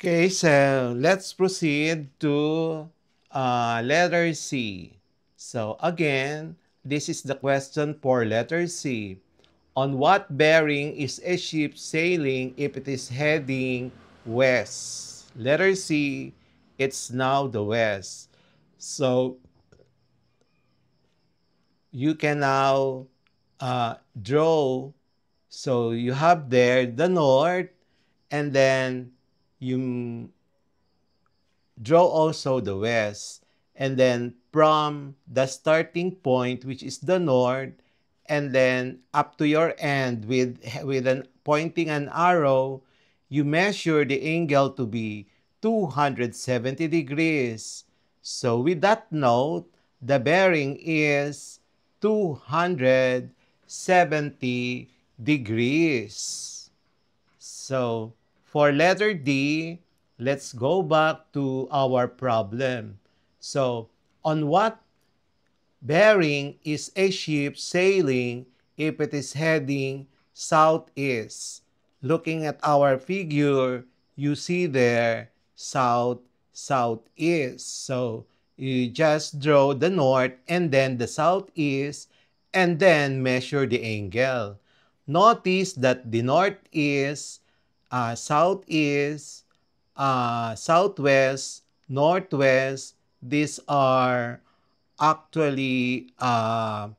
Okay, so let's proceed to letter C. So again, this is the question for letter C. On what bearing is a ship sailing if it is heading west? Letter C, it's now the west. So you can now draw. So you have there the north, and then you draw also the west, and then from the starting point, which is the north, and then up to your end with an pointing an arrow, you measure the angle to be 270 degrees. So with that note, the bearing is 270 degrees. So for letter D, let's go back to our problem. So on what bearing is a ship sailing if it is heading southeast? Looking at our figure, you see there south, southeast. So you just draw the north and then the southeast and then measure the angle. Notice that the north is southeast, southwest, northwest. These are actually at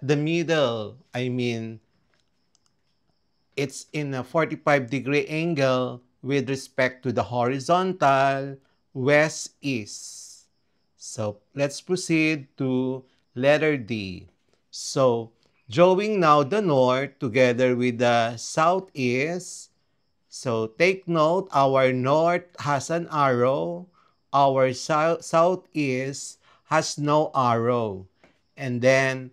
the middle. I mean, it's in a 45-degree angle with respect to the horizontal west-east. So let's proceed to letter D. So drawing now the north together with the southeast. So take note, our north has an arrow, our southeast has no arrow. And then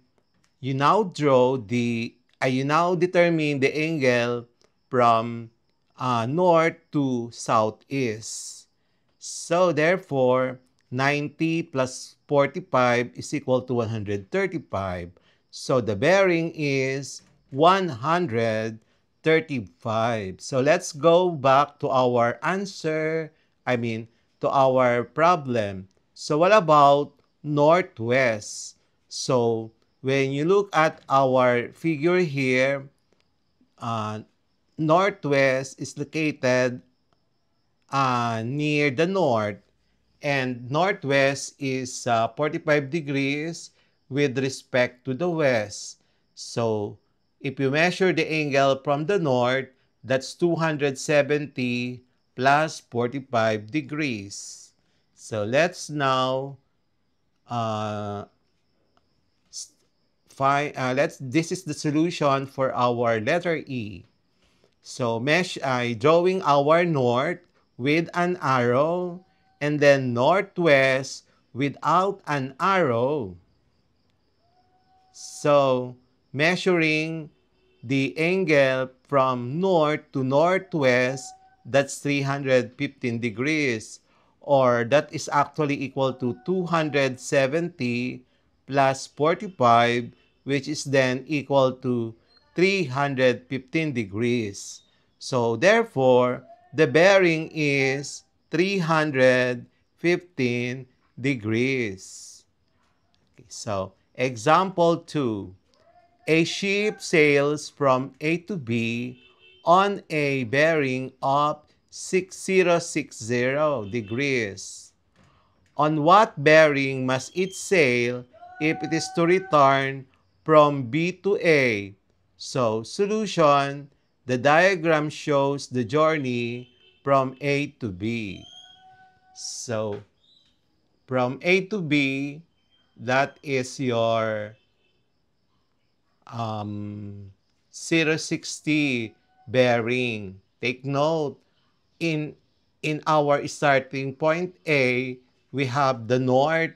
you now you now determine the angle from north to southeast. So therefore, 90 plus 45 is equal to 135. So the bearing is 135. So let's go back to our answer, to our problem. So what about northwest? So when you look at our figure here, uh, northwest is located near the north, and northwest is 45 degrees with respect to the west. So if you measure the angle from the north, that's 270 plus 45 degrees. So let's now uh, this is the solution for our letter E. So drawing our north with an arrow, and then northwest without an arrow. So measuring the angle from north to northwest, that's 315 degrees, or that is actually equal to 270 plus 45, which is then equal to 315 degrees. So therefore, the bearing is 315 degrees. Okay, so example 2. A ship sails from A to B on a bearing of 6060 degrees. On what bearing must it sail if it is to return from B to A? So, solution, the diagram shows the journey from A to B. So, from A to B, that is your 060 bearing. Take note, in our starting point A, we have the north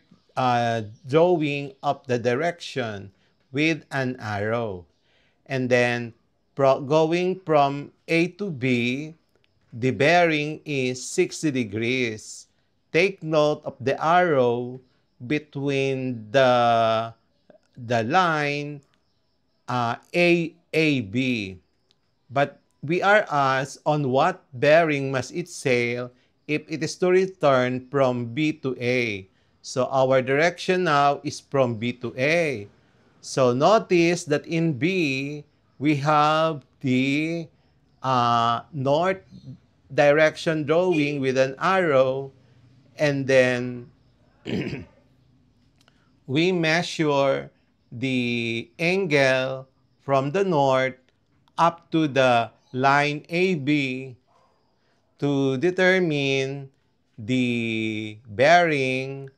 drawing up the direction with an arrow. And then going from A to B, the bearing is 60 degrees. Take note of the arrow between the line A B. But we are asked on what bearing must it sail if it is to return from B to A. So our direction now is from B to A. So notice that in B, we have the north direction drawing with an arrow, and then we measure the angle from the north up to the line AB to determine the bearing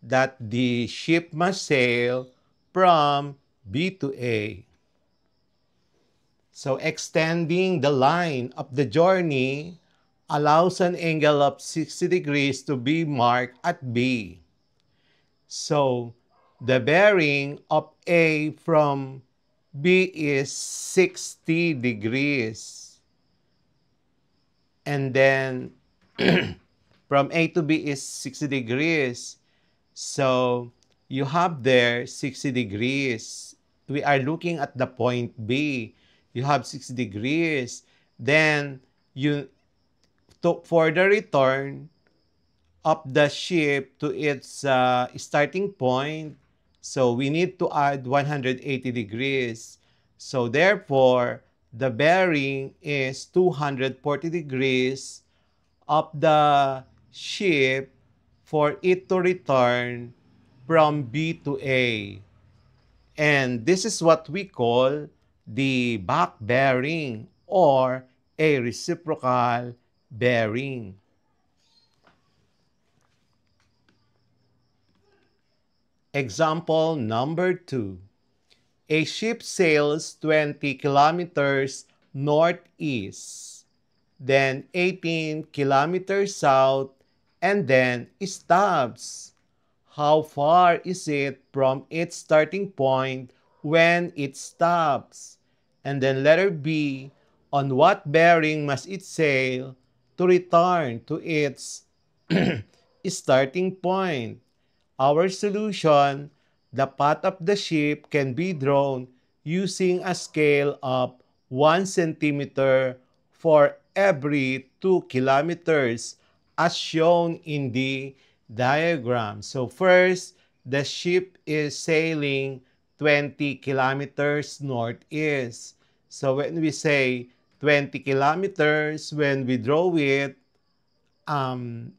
that the ship must sail from B to A. So extending the line of the journey allows an angle of 60 degrees to be marked at B. So the bearing of A from B is 60 degrees. And then from A to B is 60 degrees. So you have there 60 degrees. We are looking at the point B. You have 60 degrees. Then you for the return of the ship to its starting point, so we need to add 180 degrees. So therefore, the bearing is 240 degrees of the ship for it to return from B to A. And this is what we call the back bearing or a reciprocal bearing. Example number 2. A ship sails 20 kilometers northeast, then 18 kilometers south, and then stops. How far is it from its starting point when it stops? And then letter B, on what bearing must it sail to return to its starting point? Our solution, the path of the ship can be drawn using a scale of 1 centimeter for every 2 kilometers as shown in the diagram. So first, the ship is sailing 20 kilometers northeast. So when we say 20 kilometers, when we draw it,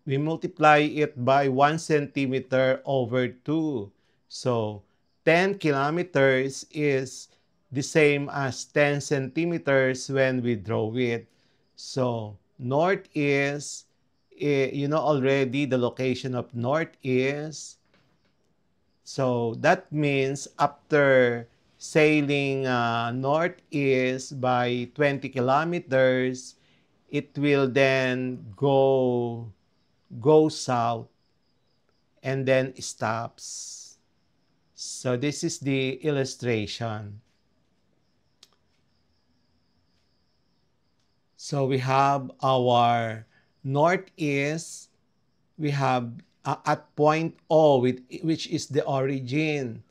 we multiply it by 1 centimeter over 2. So 10 kilometers is the same as 10 centimeters when we draw it. So north is, you know already the location of north is. So that means after sailing northeast by 20 kilometers, it will then go south and then stops. So this is the illustration. So we have our northeast, we have at point O, which is the origin.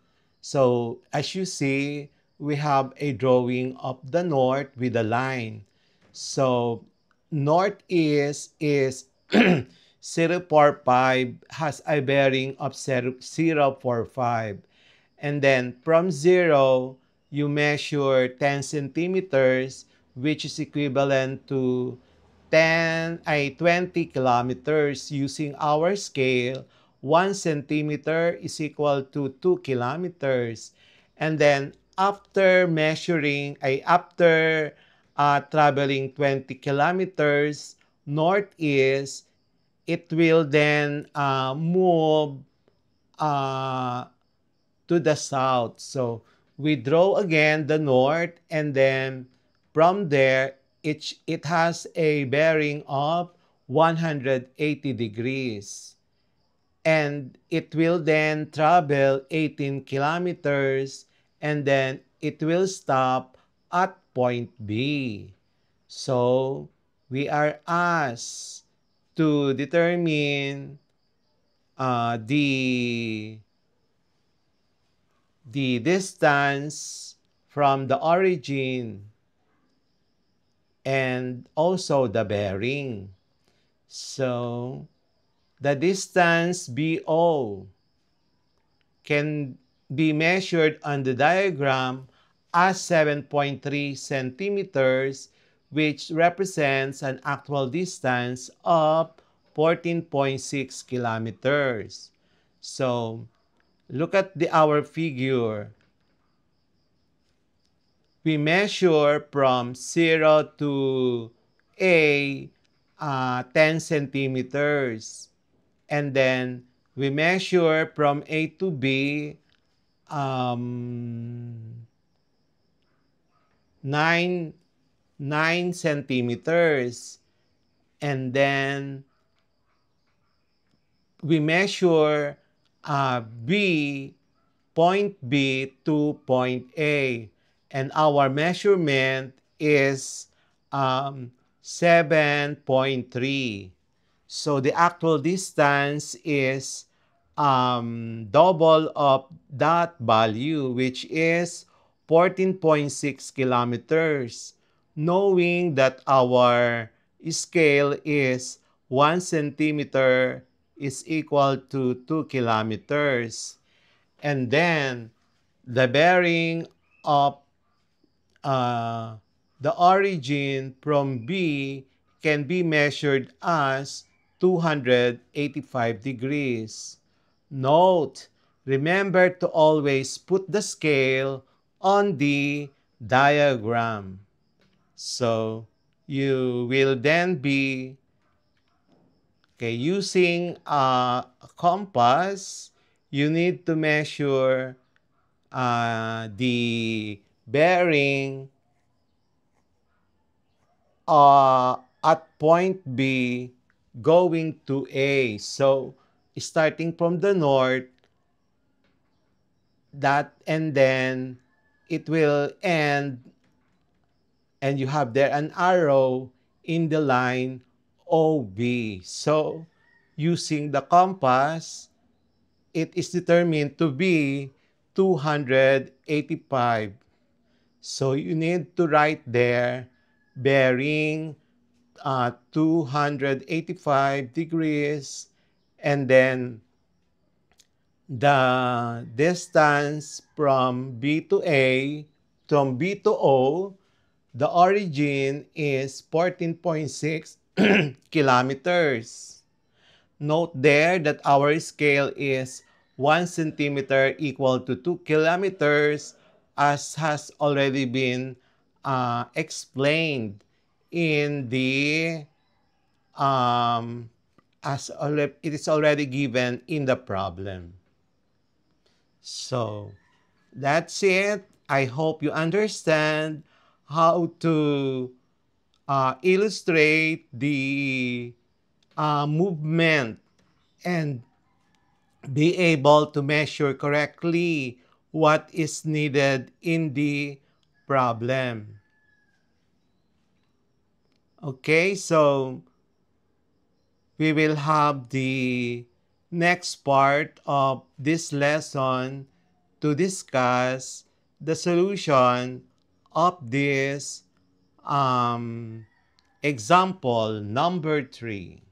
So as you see, we have a drawing of the north with a line. So northeast is 0.45, has a bearing of 0.45. And then from 0, you measure 10 centimeters, which is equivalent to 20 kilometers using our scale. 1 centimeter is equal to 2 kilometers. And then after measuring, traveling 20 kilometers northeast, it will then move to the south. So we draw again the north, and then from there, it has a bearing of 180 degrees. And it will then travel 18 kilometers, and then it will stop at point B. So we are asked to determine the distance from the origin and also the bearing. So the distance BO can be measured on the diagram as 7.3 centimeters, which represents an actual distance of 14.6 kilometers. So look at our figure. We measure from 0 to A 10 centimeters. And then we measure from A to B 9, 9 centimeters. And then we measure B, point B to point A. And our measurement is 7.3. So the actual distance is double of that value, which is 14.6 kilometers. Knowing that our scale is 1 centimeter is equal to 2 kilometers. And then the bearing of uh, the origin from B can be measured as 285 degrees. Note, remember to always put the scale on the diagram. So you will then be using a compass. You need to measure the bearing at point B going to A. So starting from the north, and then it will end, and you have there an arrow in the line OB. So using the compass, it is determined to be 285. So you need to write there bearing 285 degrees, and then the distance from B to A, from B to O, the origin is 14.6 kilometers. Note there that our scale is 1 centimeter equal to 2 kilometers, as has already been explained in the it is already given in the problem. So that's it. I hope you understand how to illustrate the movement and be able to measure correctly what is needed in the problem. Okay, so we will have the next part of this lesson to discuss the solution of this example number 3.